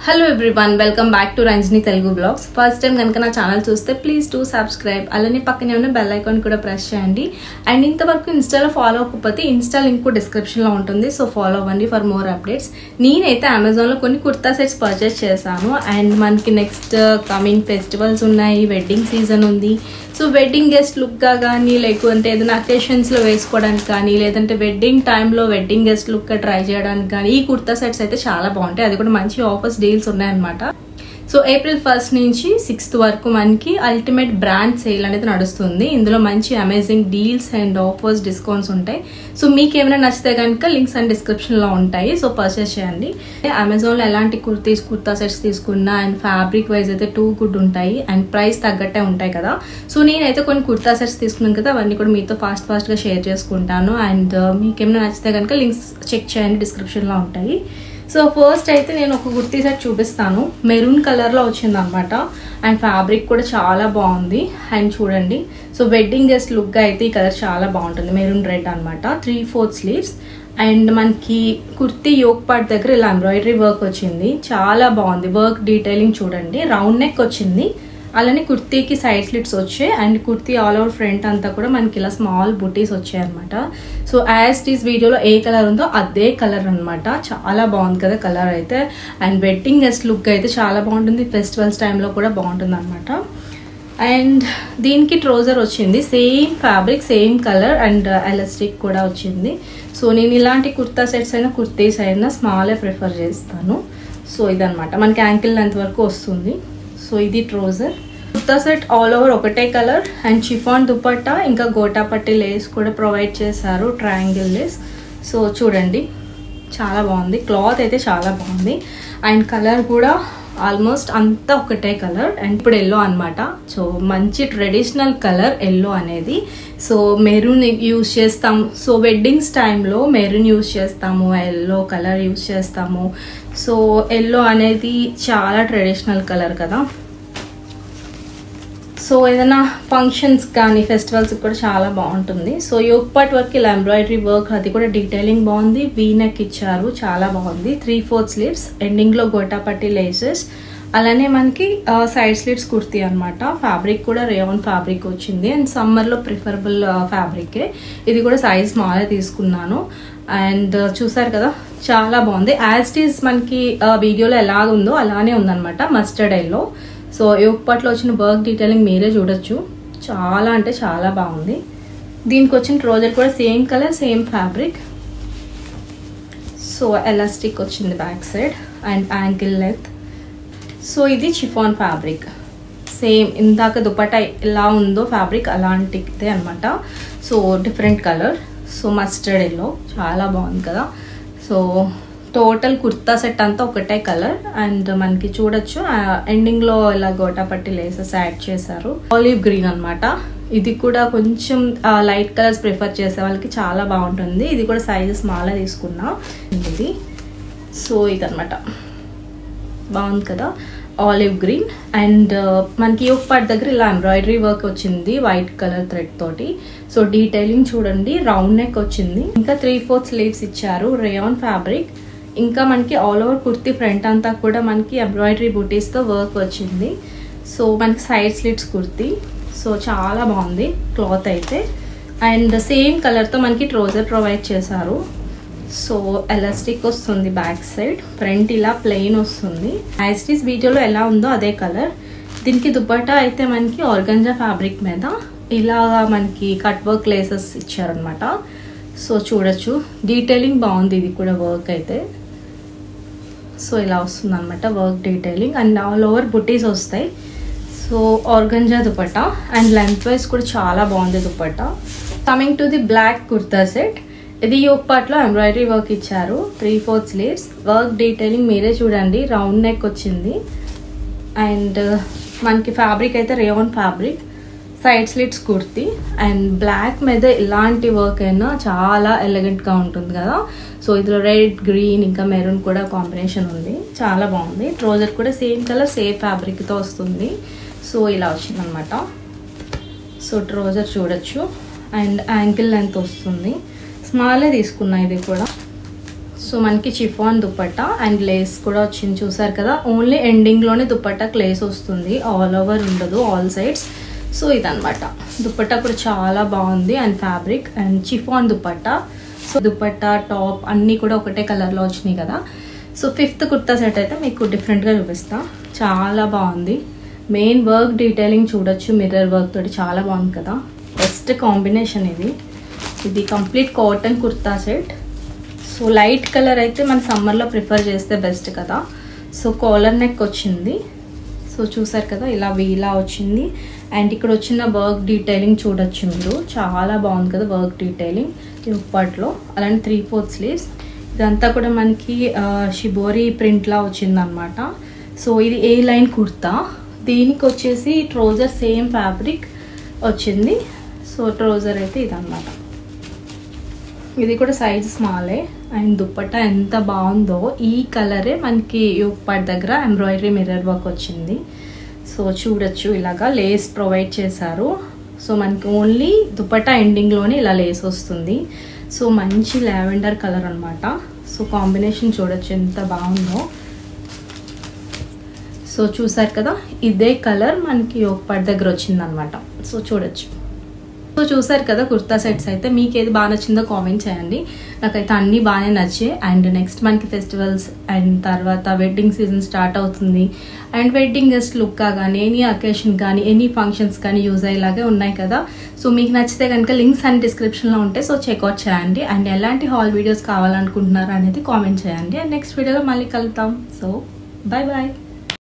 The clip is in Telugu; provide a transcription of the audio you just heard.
Hello everyone, welcome back to Ranjini Telugu Vlogs. First time ganaka na channel chuste please do subscribe. Alani pakkane unna bell icon kuda press cheyandi. And intavaraku Insta lo follow avvakapothe Insta link ku description lo untundi. So follow avandi for more updates. Nenaithe Amazon lo konni kurta sets purchase chesanu and manki next coming festivals unnayi, wedding season undi. So wedding guest look ga gaani lekante edana occasions lo vesukodaniki gaani ledante wedding time lo wedding guest look ga try cheyadaniki gaani ee kurta sets aithe chaala baaguntayi. Adi kuda manchi offers deals ఉన్నాయన్నమాట. సో ఏప్రిల్ 1st నుంచి 6th వరకు మనకి అల్టిమేట్ బ్రాండ్ సేల్ అనేది నడుస్తుంది. ఇందులో మంచి amazing deals and offers discounts ఉంటాయి. సో మీకు ఏమైనా నచ్చితే కనుక లింక్స్ అండ్ డిస్క్రిప్షన్లో ఉంటాయి. సో పర్చేస్ చేయండి. అమెజాన్లో ఎలాంటి కుర్తా సెట్స్ తీసుకున్నా అండ్ ఫ్యాబ్రిక్ వైజ్ అయితే టూ గుడ్ ఉంటాయి అండ్ ప్రైస్ తగ్గట్టే ఉంటాయి కదా. సో నేనైతే కొన్ని కుర్తా సెట్స్ తీసుకున్నాను కదా, అవన్నీ కూడా మీతో ఫాస్ట్గా షేర్ చేసుకుంటాను. అండ్ మీకు ఏమైనా నచ్చితే కనుక లింక్స్ చెక్ చేయండి, డిస్క్రిప్షన్లో ఉంటాయి. సో ఫస్ట్ అయితే నేను ఒక కుర్తీ సెట్ చూపిస్తాను. మెరూన్ కలర్లో వచ్చింది అనమాట అండ్ ఫ్యాబ్రిక్ కూడా చాలా బాగుంది. అండ్ చూడండి, సో వెడ్డింగ్ గెస్ట్ లుక్గా అయితే ఈ కలర్ చాలా బాగుంటుంది. మెరూన్ రెడ్ అనమాట, 3/4 స్లీవ్స్ అండ్ మనకి కుర్తీ యోక్ పార్ట్ దగ్గర ఇలా ఎంబ్రాయిడరీ వర్క్ వచ్చింది, చాలా బాగుంది. వర్క్ డీటెయిలింగ్ చూడండి, రౌండ్ నెక్ వచ్చింది, అలానే కుర్తీకి సైడ్ స్లిట్స్ వచ్చాయి and kurti all over front అంతా కూడా మనకి ఇలా స్మాల్ బుటీస్ వచ్చాయి అనమాట. సో యాజ్ టీస్ వీడియోలో ఏ కలర్ ఉందో అదే కలర్ అనమాట. చాలా బాగుంది కదా కలర్ అయితే. అండ్ వెడ్డింగ్ గెస్ట్ లుక్ అయితే చాలా బాగుంటుంది, ఫెస్టివల్స్ టైంలో కూడా బాగుంటుంది అనమాట. అండ్ దీనికి ట్రౌజర్ వచ్చింది, same fabric same colour and elastic కూడా వచ్చింది. సో నేను ఇలాంటి కుర్తా సెట్స్ అయినా కుర్తీస్ అయినా స్మాలే ప్రిఫర్ చేస్తాను. సో ఇదనమాట, మనకి యాంకిల్ లెంత్ వరకు వస్తుంది. సో ఇది trouser. Kurta set all over ఒకటే కలర్ అండ్ షిఫాన్ దుపట్టా ఇంకా గోటాపట్టి లేస్ కూడా ప్రొవైడ్ చేశారు, ట్రయాంగిల్ లేస్. సో చూడండి, చాలా బాగుంది. క్లాత్ అయితే చాలా బాగుంది అండ్ కలర్ కూడా ఆల్మోస్ట్ అంతా ఒకటే కలర్. అండ్ ఇప్పుడు ఎల్లో అనమాట. సో మంచి ట్రెడిషనల్ కలర్ ఎల్లో అనేది. సో మెరూన్ యూజ్ చేస్తాము, సో వెడ్డింగ్స్ టైంలో మెరూన్ యూజ్ చేస్తాము, ఎల్లో కలర్ యూజ్ చేస్తాము. సో ఎల్లో అనేది చాలా ట్రెడిషనల్ కలర్ కదా. సో ఏదైనా ఫంక్షన్స్ కానీ ఫెస్టివల్స్ కూడా చాలా బాగుంటుంది. సో యోక్ పార్ట్ వర్క్ ఇలా ఎంబ్రాయిడరీ వర్క్ అది కూడా డీటెయిలింగ్ బాగుంది. వీ నెక్ ఇచ్చారు, చాలా బాగుంది. 3/4 స్లీవ్స్, ఎండింగ్లో గోటాపట్టి లేసెస్, అలానే మనకి సైడ్ స్లిట్స్ కుర్తీ అనమాట. ఫ్యాబ్రిక్ కూడా రేయాన్ ఫ్యాబ్రిక్ వచ్చింది అండ్ సమ్మర్లో ప్రిఫరబుల్ ఫ్యాబ్రికే. ఇది కూడా సైజ్ స్మాల్ తీసుకున్నాను. అండ్ చూసారు కదా, చాలా బాగుంది. యాజ్ ఇట్ ఈస్ మనకి వీడియోలో ఎలాగుందో అలానే ఉందన్నమాట, మస్టర్డ్ ఎల్లో. సో యోక్ పార్ట్లో వచ్చిన వర్క్ డీటెయిలింగ్ మీరే చూడొచ్చు, చాలా అంటే చాలా బాగుంది. దీనికి వచ్చిన ట్రౌజర్ కూడా same colour same fabric. So elastic వచ్చింది back side and ankle length. So ఇది షిఫాన్ ఫ్యాబ్రిక్, సేమ్ ఇందాక దుపట్టా ఎలా ఉందో ఫ్యాబ్రిక్ అలాంటిదే అనమాట. So different colour. So mustard yellow, చాలా బాగుంది కదా. సో టోటల్ కుర్తా సెట్ అంతా ఒకటే కలర్ అండ్ మనకి చూడొచ్చు ఎండింగ్లో ఇలా గోటాపట్టి లేసెస్ యాడ్ చేశారు. ఆలివ్ గ్రీన్ అనమాట. ఇది కూడా కొంచెం లైట్ కలర్స్ ప్రిఫర్ చేసే వాళ్ళకి చాలా బాగుంటుంది. ఇది కూడా సైజ్ స్మాల్ తీసుకున్నా ఇది. సో ఇదనమాట, బాగుంది కదా, ఆలివ్ గ్రీన్. అండ్ మనకి యోక్ పార్ట్ దగ్గర ఇలా ఎంబ్రాయిడరీ వర్క్ వచ్చింది వైట్ కలర్ థ్రెడ్ తోటి. సో డీటెయిలింగ్ చూడండి, రౌండ్ నెక్ వచ్చింది, ఇంకా 3/4 స్లీవ్స్ ఇచ్చారు, రేయాన్ ఫ్యాబ్రిక్. ఇంకా మనకి ఆల్ ఓవర్ కుర్తీ ఫ్రంట్ అంతా కూడా మనకి ఎంబ్రాయిడరీ బూటీస్తో వర్క్ వచ్చింది. సో మనకి సైడ్ స్లిట్స్ కుర్తీ. సో చాలా బాగుంది క్లాత్ అయితే. అండ్ సేమ్ కలర్తో మనకి ట్రౌజర్ ప్రొవైడ్ చేశారు. సో ఎలాస్టిక్ వస్తుంది బ్యాక్ సైడ్, ఫ్రంట్ ఇలా ప్లెయిన్ వస్తుంది. యాజ్ ఇట్ ఈస్ వీడియోలో ఎలా ఉందో అదే కలర్. దీనికి దుపట్టా అయితే మనకి ఆర్గంజా ఫ్యాబ్రిక్ మీద ఇలాగా మనకి కట్ వర్క్ లేసెస్ ఇచ్చారనమాట. సో చూడొచ్చు, డీటెయిలింగ్ బాగుంది. ఇది కూడా వర్క్ అయితే సో ఇలా వస్తుంది అనమాట work detailing and all over బుటీస్ వస్తాయి. So organza dupatta and length wise కూడా చాలా బాగుంది dupatta. Coming to the black kurta set. ఇది యోక్ పార్ట్లో ఎంబ్రాయిడరీ వర్క్ ఇచ్చారు, 3/4 స్లీవ్స్, వర్క్ డీటెయిలింగ్ మీరే చూడండి, రౌండ్ నెక్ వచ్చింది. అండ్ మనకి ఫ్యాబ్రిక్ అయితే rayon fabric, side slits kurti and black మీద ఇలాంటి వర్క్ అయినా చాలా ఎలిగెంట్గా ఉంటుంది కదా. సో ఇందులో రెడ్, గ్రీన్ ఇంకా మెరూన్ కూడా కాంబినేషన్ ఉంది, చాలా బాగుంది. ట్రౌజర్ కూడా సేమ్ కలర్ సేమ్ ఫ్యాబ్రిక్తో వస్తుంది. సో ఇలా వచ్చింది అనమాట. సో ట్రౌజర్ చూడొచ్చు అండ్ యాంకిల్ లెంత్ వస్తుంది, స్మాలే తీసుకున్నా ఇది కూడా. సో మనకి చిఫాన్ దుపట్టా అండ్ లేస్ కూడా వచ్చింది చూసారు కదా. ఓన్లీ ఎండింగ్లోనే దుపట్టాకి లేస్ వస్తుంది, ఆల్ ఓవర్ ఉండదు, ఆల్ సైడ్స్. సో ఇదనమాట దుపట్టా కూడా చాలా బాగుంది and fabric and chiffon dupatta. So dupatta top అన్నీ కూడా ఒకటే కలర్లో వచ్చినాయి కదా. సో 5th కుర్తా సెట్ అయితే మీకు డిఫరెంట్గా చూపిస్తా. చాలా బాగుంది, మెయిన్ వర్క్ డీటెయిలింగ్ చూడొచ్చు, మిర్రర్ వర్క్ తోటి చాలా బాగుంది కదా. బెస్ట్ కాంబినేషన్ ఇది complete cotton kurta set. So light colour అయితే మన సమ్మర్లో ప్రిఫర్ చేస్తే బెస్ట్ కదా. సో కాలర్ నెక్ వచ్చింది, సో చూసారు కదా ఇలా వీలా వచ్చింది. అండ్ ఇక్కడ వచ్చిన వర్క్ డీటెయిలింగ్ చూడొచ్చు మీరు, చాలా బాగుంది కదా వర్క్ డీటెయిలింగ్ ఉప్పట్లో. అలానే 3/4 స్లీవ్స్. ఇదంతా కూడా మనకి షిబోరి ప్రింట్లా వచ్చిందనమాట. సో ఇది ఏ లైన్ కుర్తా, దీనికి వచ్చేసి ట్రౌజర్ సేమ్ ఫ్యాబ్రిక్ వచ్చింది. సో ట్రౌజర్ అయితే ఇదన్నమాట. ఇది కూడా సైజ్ స్మాలే. అండ్ దుపట్టా ఎంత బాగుందో, ఈ కలరే మనకి ఉప్పట్ దగ్గర ఎంబ్రాయిడరీ మిర్రర్ వర్క్ వచ్చింది. సో చూడొచ్చు ఇలాగా లేస్ ప్రొవైడ్ చేశారు. సో మనకి ఓన్లీ దుపట్టా ఎండింగ్లోనే ఇలా లేస్ వస్తుంది. సో మంచి లావెండర్ కలర్ అనమాట. సో కాంబినేషన్ చూడొచ్చు ఎంత బాగుందో. సో చూసారు కదా ఇదే కలర్ మనకి ఉప్పట్ దగ్గర వచ్చిందనమాట. సో చూడొచ్చు. సో చూసారు కదా కుర్తా సెట్స్ అయితే, మీకు ఏది బాగా నచ్చిందో కామెంట్ చేయండి. నాకైతే అన్నీ బాగానే నచ్చాయి. అండ్ నెక్స్ట్ మనకి ఫెస్టివల్స్ అండ్ తర్వాత వెడ్డింగ్ సీజన్ స్టార్ట్ అవుతుంది. అండ్ వెడ్డింగ్ గెస్ట్ లుక్ కానీ ఎనీ అకేషన్ కానీ ఎనీ ఫంక్షన్స్ కానీ యూజ్ అయ్యేలాగే ఉన్నాయి కదా. సో మీకు నచ్చితే కనుక లింక్స్ అన్ని డిస్క్రిప్షన్లో ఉంటాయి. సో చెక్అవుట్ చేయండి. అండ్ ఎలాంటి హాల్ వీడియోస్ కావాలనుకుంటున్నారు అనేది కామెంట్ చేయండి. అండ్ నెక్స్ట్ వీడియోలో మళ్ళీ కలుద్దాం. So bye bye.